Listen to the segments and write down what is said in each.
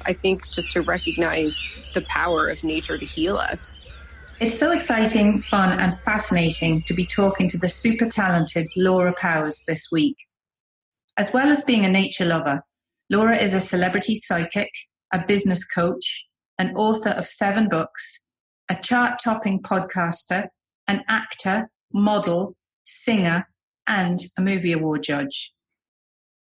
I think just to recognize the power of nature to heal us. It's so exciting, fun, and fascinating to be talking to the super talented Laura Powers this week. As well as being a nature lover, Laura is a celebrity psychic, a business coach, an author of 7 books, a chart-topping podcaster, an actor, model, singer, and a movie award judge.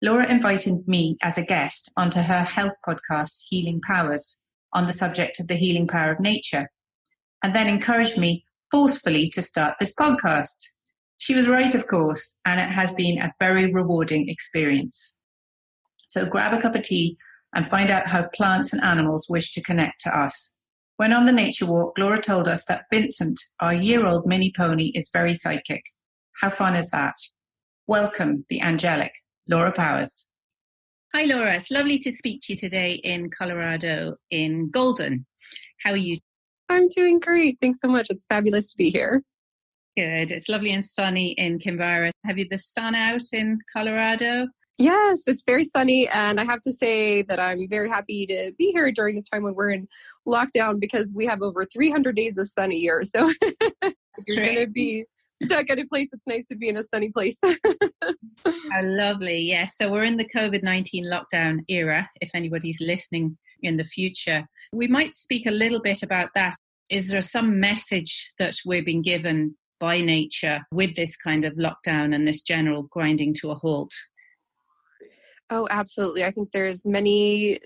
Laura invited me as a guest onto her health podcast, Healing Powers, on the subject of the healing power of nature, and then encouraged me forcefully to start this podcast. She was right, of course, and it has been a very rewarding experience. So grab a cup of tea and find out how plants and animals wish to connect to us. When on the nature walk, Laura told us that Vincent, our year-old mini pony, is very psychic. How fun is that? Welcome, the angelic Laura Powers. Hi, Laura. It's lovely to speak to you today in Colorado, in Golden. How are you? I'm doing great. Thanks so much. It's fabulous to be here. Good. It's lovely and sunny in Kimbara. Have you the sun out in Colorado? Yes, it's very sunny. And I have to say that I'm very happy to be here during this time when we're in lockdown because we have over 300 days of sun a year. So if you're going to be stuck at a place, it's nice to be in a sunny place. How lovely. Yes. So we're in the COVID-19 lockdown era, if anybody's listening in the future. We might speak a little bit about that. Is there some message that we're being given by nature with this kind of lockdown and this general grinding to a halt? Oh, absolutely. I think there's many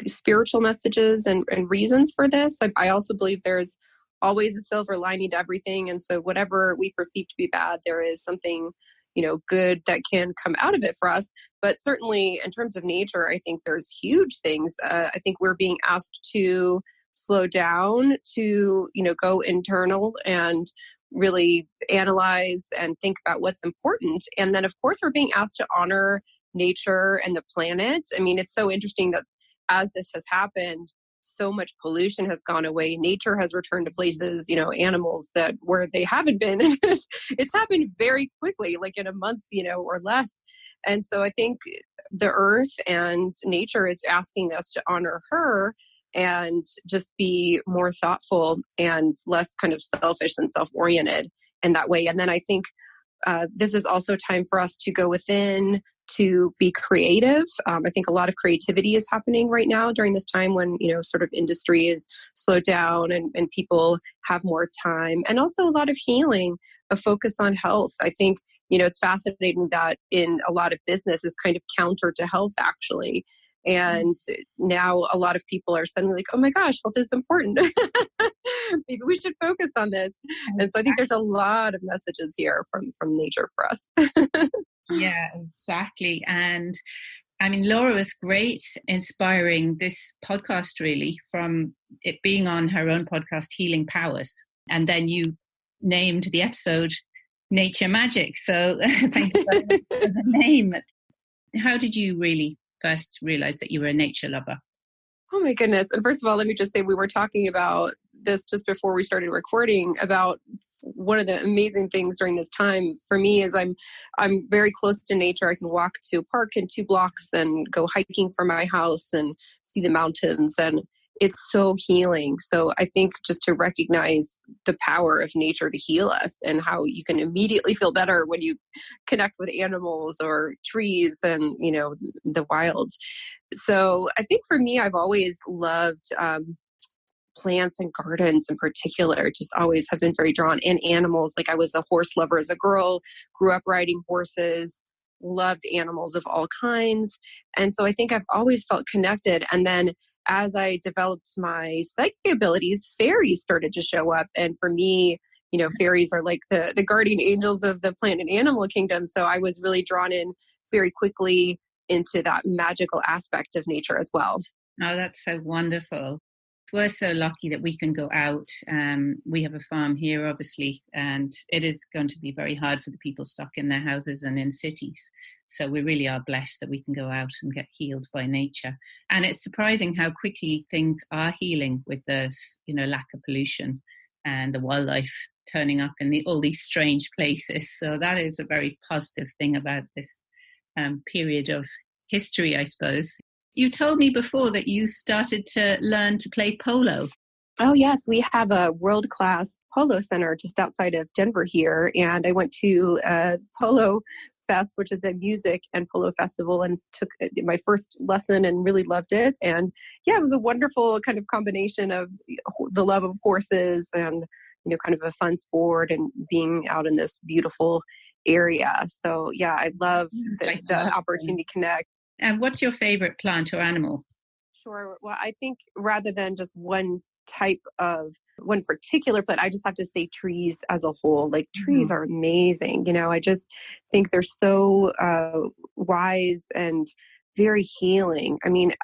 spiritual messages and reasons for this. I also believe there's always a silver lining to everything. And so whatever we perceive to be bad, there is something, good that can come out of it for us. But certainly in terms of nature, I think there's huge things. I think we're being asked to slow down, to, go internal and really analyze and think about what's important. And then, of course, we're being asked to honor nature and the planet. I mean, it's so interesting that as this has happened, so much pollution has gone away. Nature has returned to places, animals that where they haven't been. It's happened very quickly, like in a month, or less. And so I think the earth and nature is asking us to honor her and just be more thoughtful and less kind of selfish and self-oriented in that way. And then I think this is also time for us to go within, to be creative. I think a lot of creativity is happening right now during this time when, sort of industry is slowed down and people have more time, and also a lot of healing, a focus on health. I think, it's fascinating that in a lot of business is kind of counter to health, actually. And now a lot of people are suddenly like, oh my gosh, health is important. Maybe we should focus on this. And so I think there's a lot of messages here from nature for us. Yeah, exactly. And I mean, Laura was great inspiring this podcast, really, from it being on her own podcast, Healing Powers. And then you named the episode Nature Magic. So thank you very much for the name. How did you really first realize that you were a nature lover? Oh my goodness. And first of all, let me just say we were talking about this just before we started recording about one of the amazing things during this time for me is I'm very close to nature. I can walk to a park in 2 blocks and go hiking from my house and see the mountains, and it's so healing. So I think just to recognize the power of nature to heal us and how you can immediately feel better when you connect with animals or trees and, the wild. So I think for me, I've always loved plants and gardens in particular, just always have been very drawn, and animals. Like I was a horse lover as a girl, grew up riding horses, loved animals of all kinds. And so I think I've always felt connected. And then as I developed my psychic abilities, fairies started to show up. And for me, fairies are like the guardian angels of the plant and animal kingdom. So I was really drawn in very quickly into that magical aspect of nature as well. Oh, that's so wonderful. We're so lucky that we can go out. We have a farm here, obviously, and it is going to be very hard for the people stuck in their houses and in cities. So we really are blessed that we can go out and get healed by nature. And it's surprising how quickly things are healing with the, lack of pollution and the wildlife turning up in all these strange places. So that is a very positive thing about this period of history, I suppose. You told me before that you started to learn to play polo. Oh, yes. We have a world-class polo center just outside of Denver here. And I went to a Polo Fest, which is a music and polo festival, and took my first lesson and really loved it. And yeah, it was a wonderful kind of combination of the love of horses and, kind of a fun sport and being out in this beautiful area. So yeah, I love the opportunity to connect. And what's your favorite plant or animal? Sure. Well, I think rather than just one particular plant, I just have to say trees as a whole. Like trees are amazing. I just think they're so wise and very healing. I mean,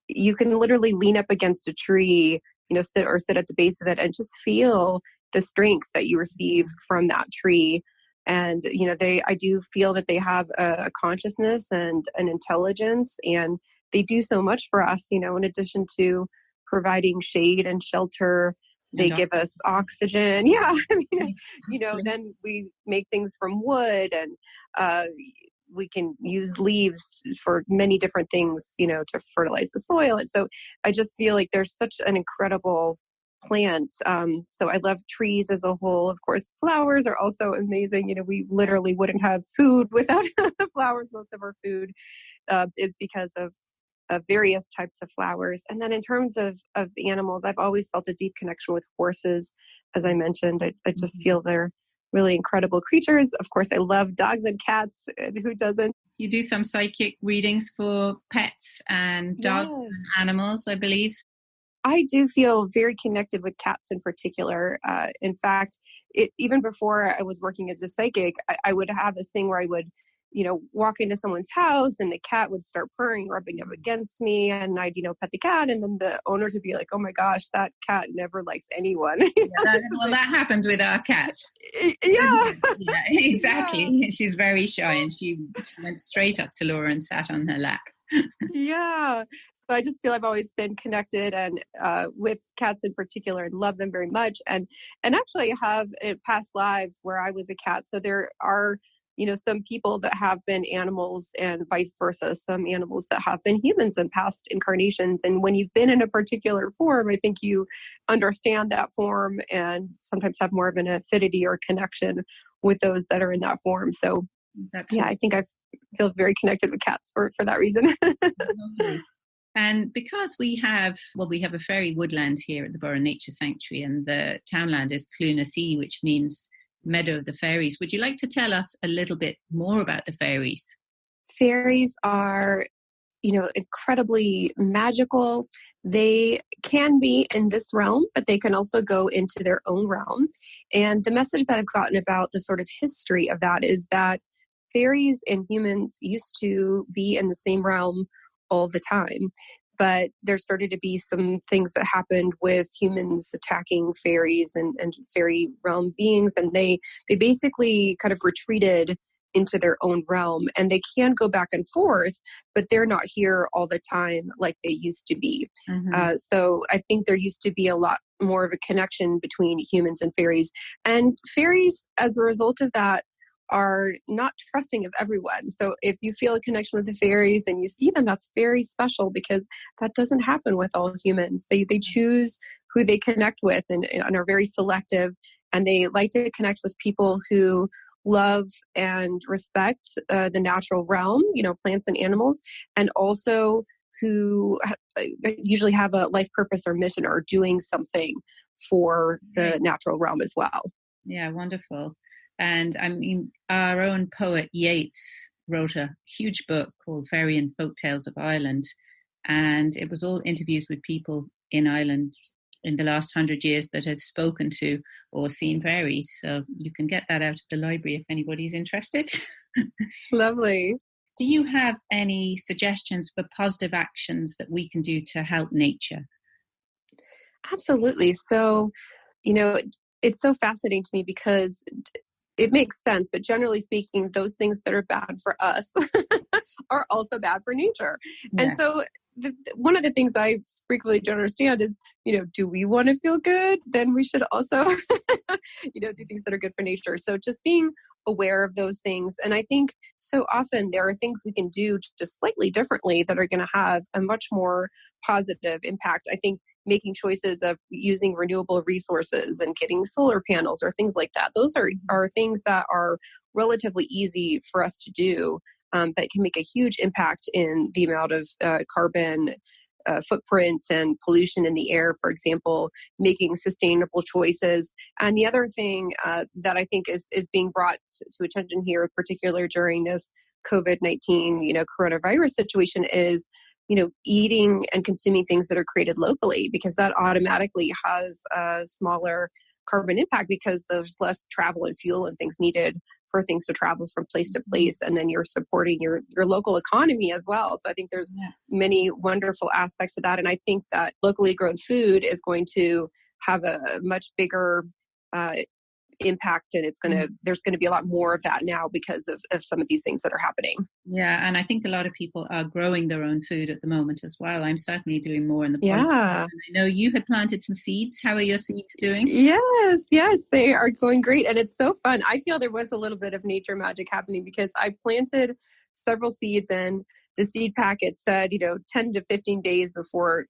you can literally lean up against a tree, sit at the base of it and just feel the strength that you receive from that tree. And, I do feel that they have a consciousness and an intelligence, and they do so much for us, in addition to providing shade and shelter. They give us oxygen. Yeah. I mean, then we make things from wood, and we can use leaves for many different things, to fertilize the soil. And so I just feel like there's such an incredible plant. So I love trees as a whole. Of course, flowers are also amazing. We literally wouldn't have food without flowers. Most of our food is because of various types of flowers. And then in terms of animals, I've always felt a deep connection with horses. As I mentioned, I just feel they're really incredible creatures. Of course, I love dogs and cats. And who doesn't? You do some psychic readings for pets and dogs and animals, I believe. I do feel very connected with cats in particular. In fact, even before I was working as a psychic, I would have this thing where I would, walk into someone's house and the cat would start purring, rubbing up against me, and I'd, pet the cat, and then the owners would be like, "Oh my gosh, that cat never likes anyone." That happens with our cat. Yeah, exactly. Yeah. She's very shy, and she went straight up to Laura and sat on her lap. Yeah. So I just feel I've always been connected and with cats in particular, and love them very much. And actually I have past lives where I was a cat. So there are, some people that have been animals and vice versa, some animals that have been humans in past incarnations. And when you've been in a particular form, I think you understand that form and sometimes have more of an affinity or connection with those that are in that form. So I think I feel very connected with cats for that reason. And because we have a fairy woodland here at the Borough Nature Sanctuary, and the townland is Clunacy, which means Meadow of the Fairies. Would you like to tell us a little bit more about the fairies? Fairies are, incredibly magical. They can be in this realm, but they can also go into their own realm. And the message that I've gotten about the sort of history of that is that fairies and humans used to be in the same realm all the time. But there started to be some things that happened with humans attacking fairies and fairy realm beings. And they basically kind of retreated into their own realm, and they can go back and forth, but they're not here all the time like they used to be. So I think there used to be a lot more of a connection between humans and fairies. And fairies, as a result of that, are not trusting of everyone. So if you feel a connection with the fairies and you see them, that's very special, because that doesn't happen with all humans. They choose who they connect with and are very selective, and they like to connect with people who love and respect the natural realm, plants and animals, and also who usually have a life purpose or mission, or doing something for the natural realm as well. Yeah, wonderful. And I mean, our own poet Yeats wrote a huge book called Fairy and Folktales of Ireland. And it was all interviews with people in Ireland in the last 100 years that had spoken to or seen fairies. So you can get that out of the library if anybody's interested. Lovely. Do you have any suggestions for positive actions that we can do to help nature? Absolutely. So, it's so fascinating to me because it makes sense, but generally speaking, those things that are bad for us are also bad for nature. Yeah. And so one of the things I frequently don't understand is, do we want to feel good? Then we should also do things that are good for nature. So just being aware of those things. And I think so often there are things we can do just slightly differently that are going to have a much more positive impact. I think making choices of using renewable resources and getting solar panels or things like that. Those are things that are relatively easy for us to do, but can make a huge impact in the amount of carbon footprint and pollution in the air, for example, making sustainable choices. And the other thing that I think is being brought to attention here, particularly during this COVID-19, coronavirus situation, is eating and consuming things that are created locally, because that automatically has a smaller carbon impact because there's less travel and fuel and things needed for things to travel from place to place. And then you're supporting your local economy as well. So I think there's many wonderful aspects of that. And I think that locally grown food is going to have a much bigger impact, and there's going to be a lot more of that now because of some of these things that are happening. Yeah, and I think a lot of people are growing their own food at the moment as well. I'm certainly doing more in the Yeah. And I know you had planted some seeds. How are your seeds doing? Yes, they are going great, and it's so fun. I feel there was a little bit of nature magic happening because I planted several seeds, and the seed packet said 10 to 15 days before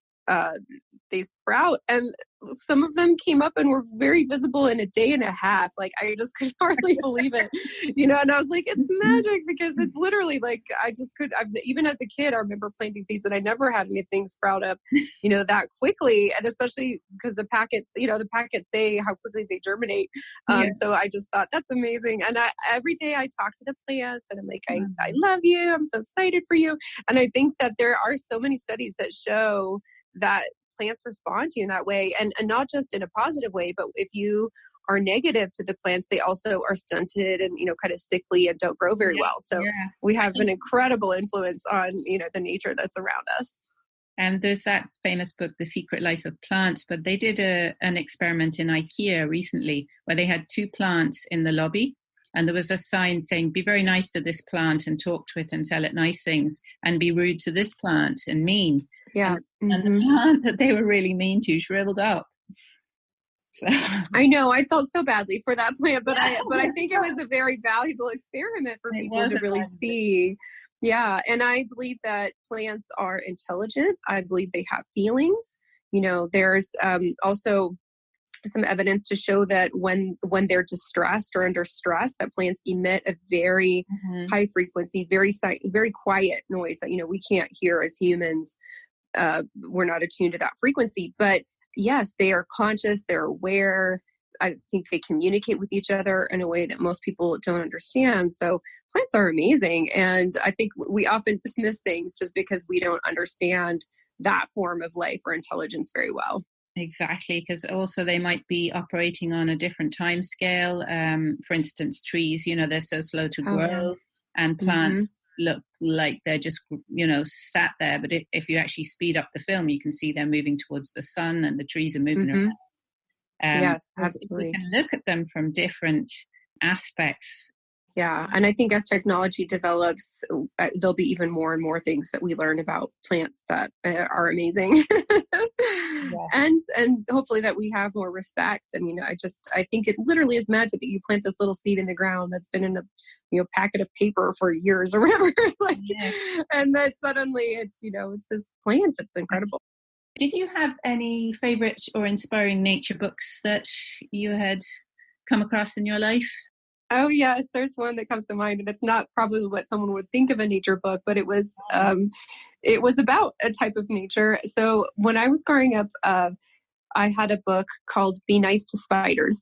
they sprout, and some of them came up and were very visible in a day and a half. Like, I just could hardly believe it, and I was like, it's magic, because it's literally like, even as a kid, I remember planting seeds and I never had anything sprout up, that quickly. And especially because the packets say how quickly they germinate. So I just thought that's amazing. And every day I talk to the plants and I'm like, I love you. I'm so excited for you. And I think that there are so many studies that show that plants respond to you in that way, and not just in a positive way, but if you are negative to the plants, they also are stunted and kind of sickly and don't grow very well. So we have an incredible influence on the nature that's around us. And there's that famous book, The Secret Life of Plants, but they did an experiment in IKEA recently where they had 2 plants in the lobby. And there was a sign saying, be very nice to this plant and talk to it and tell it nice things, and be rude to this plant and mean. Yeah. And the plant that they were really mean to shriveled up. So. I know, I felt so badly for that plant, but I think it was a very valuable experiment for people to really see. Yeah. And I believe that plants are intelligent. I believe they have feelings. There's also some evidence to show that when they're distressed or under stress, that plants emit a very high frequency, very quiet noise that, we can't hear as humans. We're not attuned to that frequency, but yes, they are conscious, they're aware. I think they communicate with each other in a way that most people don't understand. So plants are amazing. And I think we often dismiss things just because we don't understand that form of life or intelligence very well. Exactly, because also they might be operating on a different time scale. For instance, trees, they're so slow to grow, and plants look like they're just, sat there. But if you actually speed up the film, you can see they're moving towards the sun and the trees are moving around. Yes, absolutely. We can look at them from different aspects. Yeah. And I think as technology develops, there'll be even more and more things that we learn about plants that are amazing. And hopefully that we have more respect. I mean, I think it literally is magic that you plant this little seed in the ground that's been in a packet of paper for years or whatever. And that suddenly it's this plant. It's incredible. Did you have any favorite or inspiring nature books that you had come across in your life? Oh, yes. There's one that comes to mind, and it's not probably what someone would think of a nature book, but it was about a type of nature. So when I was growing up, I had a book called Be Nice to Spiders.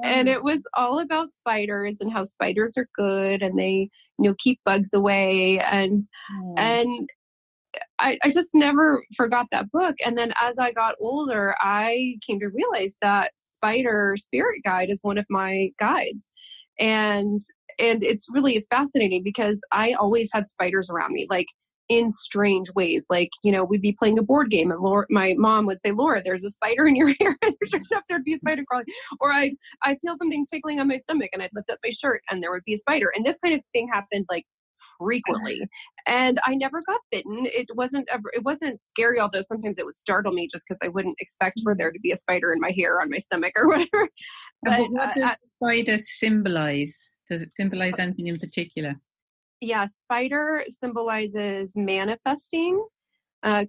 And it was all about spiders and how spiders are good and they, keep bugs away. And I just never forgot that book. And then as I got older, I came to realize that Spider Spirit Guide is one of my guides. And it's really fascinating because I always had spiders around me, like in strange ways. Like, we'd be playing a board game and my mom would say, Laura, there's a spider in your hair. There'd be a spider crawling. Or I feel something tickling on my stomach and I'd lift up my shirt and there would be a spider. And this kind of thing happened like frequently. And I never got bitten. It wasn't scary, although sometimes it would startle me just because I wouldn't expect for there to be a spider in my hair on my stomach or whatever. But what does spider symbolize? Does it symbolize anything in particular? Yeah, spider symbolizes manifesting,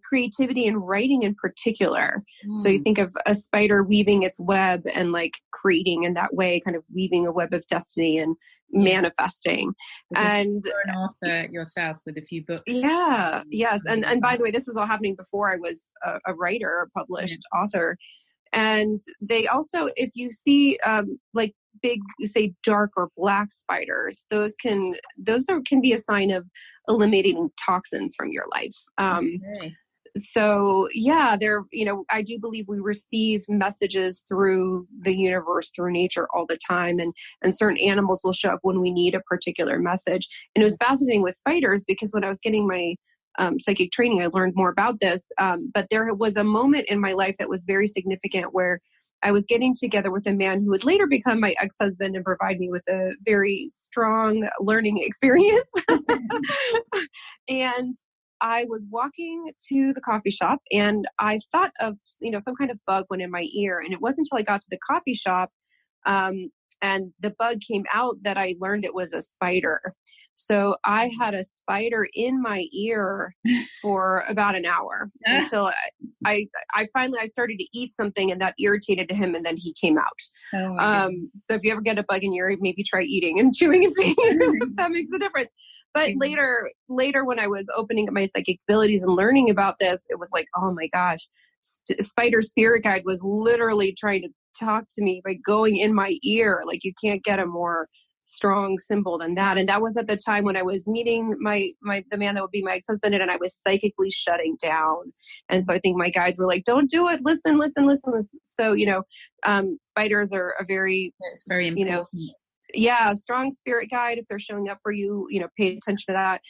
creativity, and writing in particular. So you think of a spider weaving its web and like creating in that way, kind of weaving a web of destiny and manifesting. And you're an author yourself with a few books. Yeah, yes. And by the way, this was all happening before I was a writer, a published author. And they also, if you see like big, say, dark or black spiders, those can be a sign of eliminating toxins from your life. So yeah, I do believe we receive messages through the universe, through nature all the time, and certain animals will show up when we need a particular message. And it was fascinating with spiders because when I was getting my psychic training, I learned more about this. But there was a moment in my life that was very significant where I was getting together with a man who would later become my ex-husband and provide me with a very strong learning experience. And I was walking to the coffee shop and I thought of, some kind of bug went in my ear. And it wasn't until I got to the coffee shop and the bug came out that I learned it was a spider. So I had a spider in my ear for about an hour until I finally started to eat something and that irritated him and then he came out. So if you ever get a bug in your ear, maybe try eating and chewing and seeing if that makes a difference. But later when I was opening up my psychic abilities and learning about this, it was like, oh my gosh, Spider Spirit Guide was literally trying to talk to me by going in my ear. Like you can't get a more strong symbol than that. And that was at the time when I was meeting the man that would be my ex-husband, and I was psychically shutting down. And so I think my guides were like, don't do it. Listen. So, spiders are a very important. Strong spirit guide. If they're showing up for you, pay attention to that.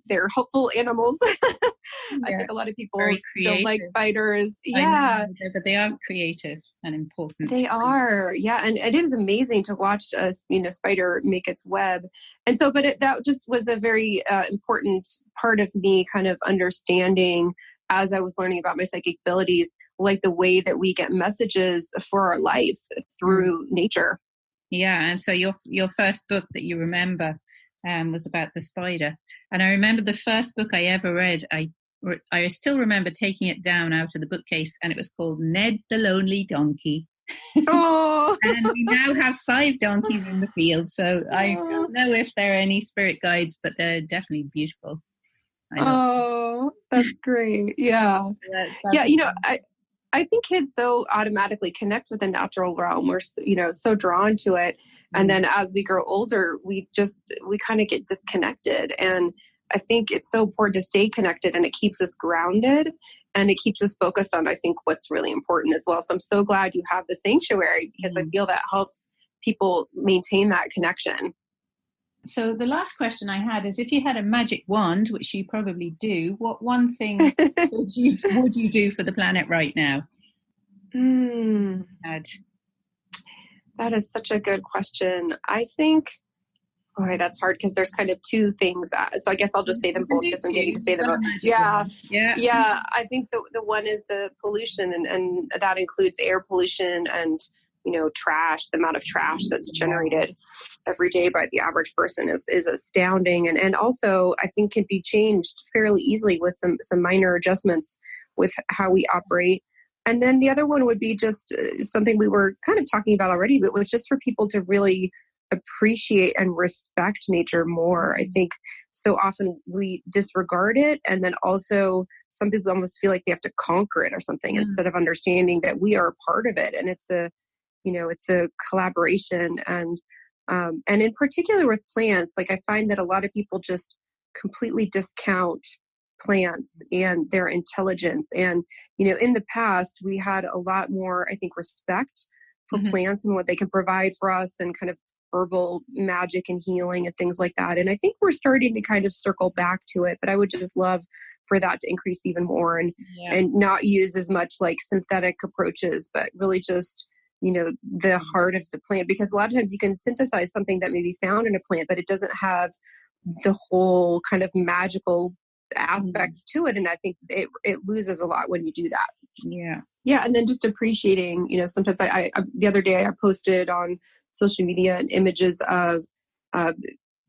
They're hopeful animals. I think a lot of people don't like spiders. Yeah. But they are creative and important. They are. Yeah. And it is amazing to watch a spider make its web. And so, but that just was a very important part of me kind of understanding as I was learning about my psychic abilities, like the way that we get messages for our life through nature. Yeah, and so your first book that you remember was about the spider. And I remember the first book I ever read, I still remember taking it down out of the bookcase, and it was called Ned the Lonely Donkey. Oh. And we now have 5 donkeys in the field, so I don't know if there are any spirit guides, but they're definitely beautiful. That's great. Yeah. I think kids so automatically connect with the natural realm. We're, so drawn to it. And then as we grow older, we kind of get disconnected. And I think it's so important to stay connected, and it keeps us grounded and it keeps us focused on, I think, what's really important as well. So I'm so glad you have the sanctuary because I feel that helps people maintain that connection. So the last question I had is, if you had a magic wand, which you probably do, what one thing would you do for the planet right now? That is such a good question. I think, that's hard because there's kind of 2 things. So I guess I'll just say them both because I'm getting to say them both. Yeah. I think the one is the pollution, and that includes air pollution and trash. The amount of trash that's generated every day by the average person is astounding. And also I think can be changed fairly easily with some minor adjustments with how we operate. And then the other one would be just something we were kind of talking about already, but it was just for people to really appreciate and respect nature more. I think so often we disregard it. And then also some people almost feel like they have to conquer it or something instead of understanding that we are a part of it. And it's a collaboration. And in particular with plants, like I find that a lot of people just completely discount plants and their intelligence. And, in the past, we had a lot more, I think, respect for plants and what they can provide for us and kind of herbal magic and healing and things like that. And I think we're starting to kind of circle back to it, but I would just love for that to increase even more and not use as much like synthetic approaches, but really just the heart of the plant, because a lot of times you can synthesize something that may be found in a plant, but it doesn't have the whole kind of magical aspects to it. And I think it loses a lot when you do that. Yeah. And then just appreciating, sometimes I the other day I posted on social media images of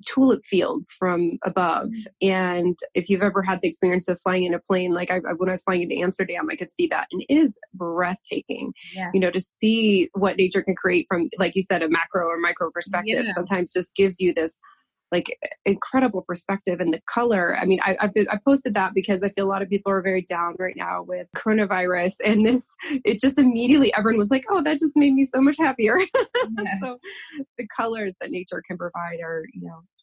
tulip fields from above. And if you've ever had the experience of flying in a plane, like when I was flying into Amsterdam, I could see that. And it is breathtaking, to see what nature can create from, like you said, a macro or micro perspective. Sometimes just gives you this like incredible perspective, and the color. I mean, I posted that because I feel a lot of people are very down right now with coronavirus, and it just immediately everyone was like, oh, that just made me so much happier. So the colors that nature can provide are,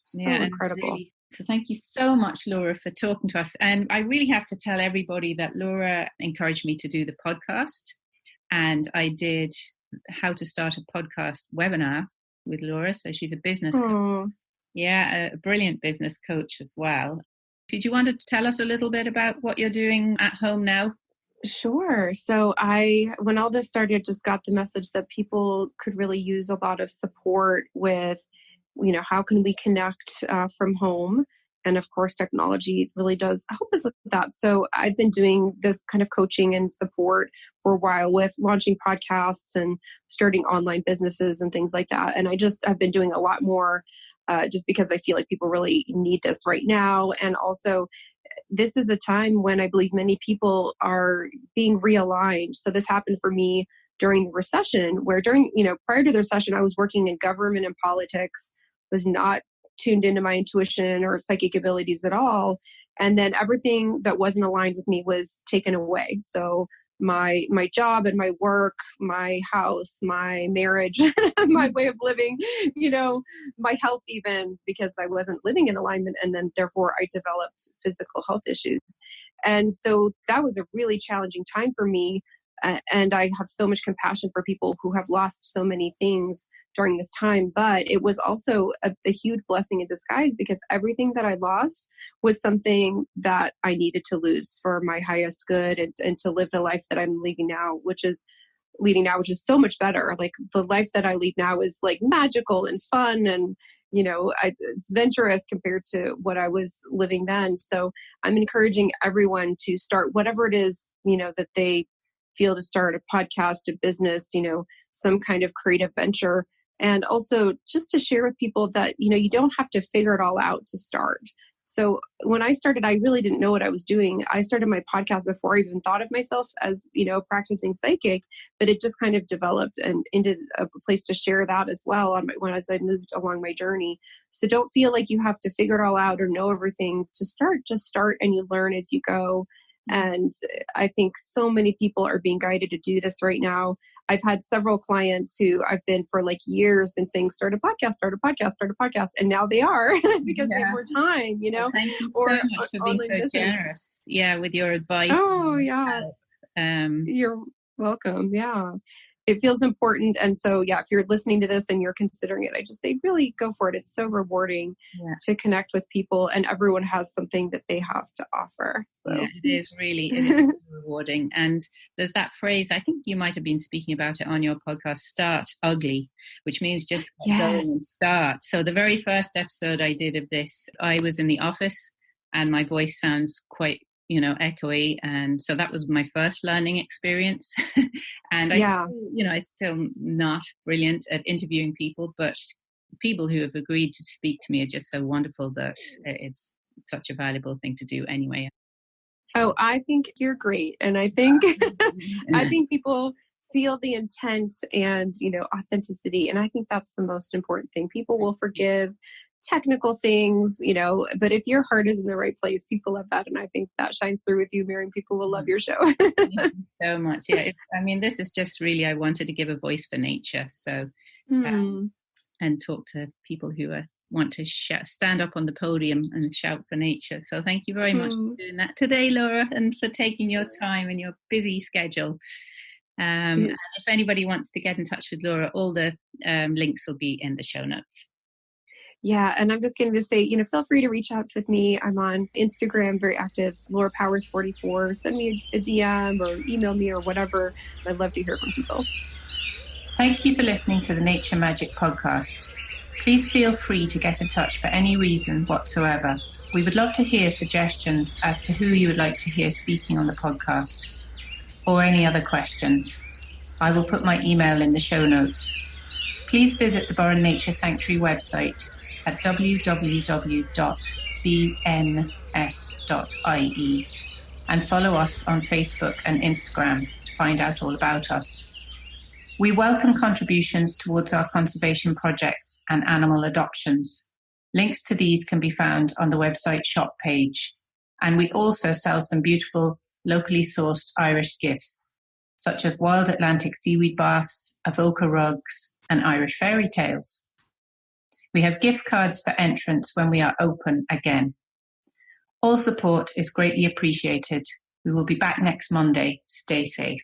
so incredible. So thank you so much, Laura, for talking to us. And I really have to tell everybody that Laura encouraged me to do the podcast, and I did how to start a podcast webinar with Laura. So she's a business coach. Yeah, a brilliant business coach as well. Did you want to tell us a little bit about what you're doing at home now? Sure. So when all this started, just got the message that people could really use a lot of support with, how can we connect from home? And of course, technology really does help us with that. So I've been doing this kind of coaching and support for a while with launching podcasts and starting online businesses and things like that. And I've been doing a lot more just because I feel like people really need this right now. And also, this is a time when I believe many people are being realigned. So this happened for me during the recession, where prior to the recession, I was working in government and politics, was not tuned into my intuition or psychic abilities at all. And then everything that wasn't aligned with me was taken away. So my job and my work, my house, my marriage, my way of living, my health even, because I wasn't living in alignment. And then therefore I developed physical health issues. And so that was a really challenging time for me. And I have so much compassion for people who have lost so many things during this time. But it was also a huge blessing in disguise, because everything that I lost was something that I needed to lose for my highest good and to live the life that I'm leading now, which is so much better. Like the life that I lead now is like magical and fun, and it's venturous compared to what I was living then. So I'm encouraging everyone to start whatever it is, that they feel, to start a podcast, a business, some kind of creative venture. And also just to share with people that, you don't have to figure it all out to start. So when I started, I really didn't know what I was doing. I started my podcast before I even thought of myself as, a practicing psychic, but it just kind of developed and into a place to share that as well as I moved along my journey. So don't feel like you have to figure it all out or know everything to start. Just start, and you learn as you go. And I think so many people are being guided to do this right now. I've had several clients who I've been for like years been saying, start a podcast. And now they are because they have more time, Well, thank you so much for being so generous. Yeah, with your advice. Oh, yeah. You're welcome. Yeah. It feels important. And so, if you're listening to this and you're considering it, I just say, really go for it. It's so rewarding to connect with people, and everyone has something that they have to offer. So it is really rewarding. And there's that phrase, I think you might have been speaking about it on your podcast, start ugly, which means just go and start. So the very first episode I did of this, I was in the office and my voice sounds quite echoey. And so that was my first learning experience. And it's still not brilliant at interviewing people, but people who have agreed to speak to me are just so wonderful that it's such a valuable thing to do anyway. Oh, I think you're great. And I think, I think people feel the intent and, authenticity. And I think that's the most important thing. People will forgive technical things, but if your heart is in the right place, people love that. And I think that shines through with you, Mary, and people will love your show. Thank you so much. Yeah. This is just really, I wanted to give a voice for nature. So, and talk to people who want to stand up on the podium and shout for nature. So thank you very much for doing that today, Laura, and for taking your time and your busy schedule. And if anybody wants to get in touch with Laura, all the links will be in the show notes. Yeah. And I'm just going to say, feel free to reach out with me. I'm on Instagram, very active, Laura Powers 44. Send me a DM or email me or whatever. I'd love to hear from people. Thank you for listening to the Nature Magic podcast. Please feel free to get in touch for any reason whatsoever. We would love to hear suggestions as to who you would like to hear speaking on the podcast, or any other questions. I will put my email in the show notes. Please visit the Burren Nature Sanctuary website at www.bns.ie and follow us on Facebook and Instagram to find out all about us. We welcome contributions towards our conservation projects and animal adoptions. Links to these can be found on the website shop page. And we also sell some beautiful locally sourced Irish gifts, such as wild Atlantic seaweed baths, avoca rugs, and Irish fairy tales. We have gift cards for entrance when we are open again. All support is greatly appreciated. We will be back next Monday. Stay safe.